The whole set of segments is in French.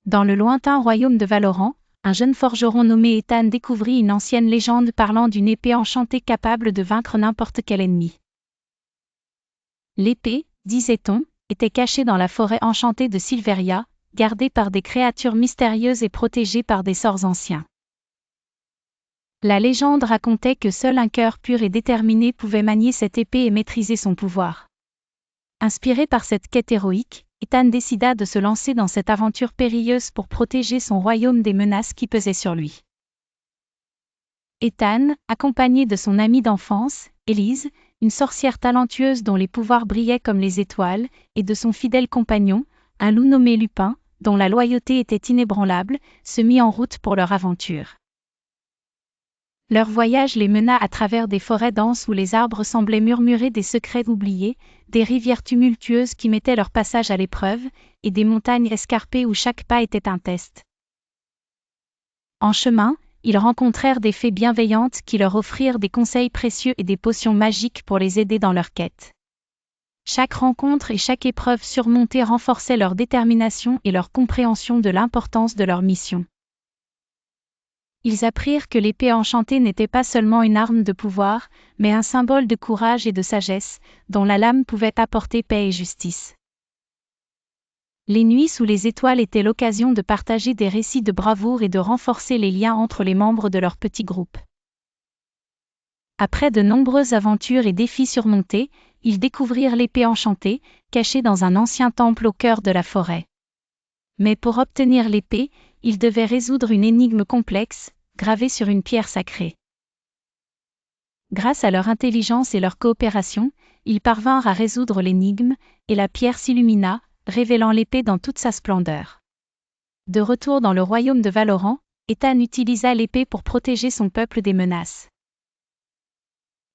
Dans le lointain royaume de Valoran, un jeune forgeron nommé Ethan découvrit une ancienne légende parlant d'une épée enchantée capable de vaincre n'importe quel ennemi. L'épée, disait-on, était cachée dans la forêt enchantée de Silveria, gardée par des créatures mystérieuses et protégée par des sorts anciens. La légende racontait que seul un cœur pur et déterminé pouvait manier cette épée et maîtriser son pouvoir. Inspiré par cette quête héroïque, Ethan décida de se lancer dans cette aventure périlleuse pour protéger son royaume des menaces qui pesaient sur lui. Ethan, accompagné de son amie d'enfance, Élise, une sorcière talentueuse dont les pouvoirs brillaient comme les étoiles, et de son fidèle compagnon, un loup nommé Lupin, dont la loyauté était inébranlable, se mit en route pour leur aventure. Leur voyage les mena à travers des forêts denses où les arbres semblaient murmurer des secrets oubliés, des rivières tumultueuses qui mettaient leur passage à l'épreuve, et des montagnes escarpées où chaque pas était un test. En chemin, ils rencontrèrent des fées bienveillantes qui leur offrirent des conseils précieux et des potions magiques pour les aider dans leur quête. Chaque rencontre et chaque épreuve surmontée renforçaient leur détermination et leur compréhension de l'importance de leur mission. Ils apprirent que l'épée enchantée n'était pas seulement une arme de pouvoir, mais un symbole de courage et de sagesse, dont la lame pouvait apporter paix et justice. Les nuits sous les étoiles étaient l'occasion de partager des récits de bravoure et de renforcer les liens entre les membres de leur petit groupe. Après de nombreuses aventures et défis surmontés, ils découvrirent l'épée enchantée, cachée dans un ancien temple au cœur de la forêt. Mais pour obtenir l'épée, ils devaient résoudre une énigme complexe, gravée sur une pierre sacrée. Grâce à leur intelligence et leur coopération, ils parvinrent à résoudre l'énigme, et la pierre s'illumina, révélant l'épée dans toute sa splendeur. De retour dans le royaume de Valoran, Ethan utilisa l'épée pour protéger son peuple des menaces.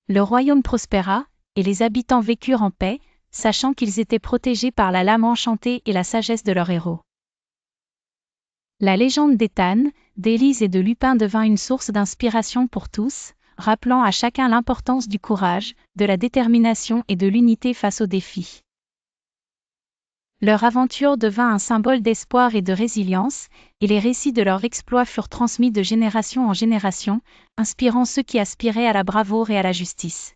Le royaume prospéra, et les habitants vécurent en paix, sachant qu'ils étaient protégés par la lame enchantée et la sagesse de leur héros. La légende d'Ethan, d'Élise et de Lupin devint une source d'inspiration pour tous, rappelant à chacun l'importance du courage, de la détermination et de l'unité face aux défis. Leur aventure devint un symbole d'espoir et de résilience, et les récits de leurs exploits furent transmis de génération en génération, inspirant ceux qui aspiraient à la bravoure et à la justice.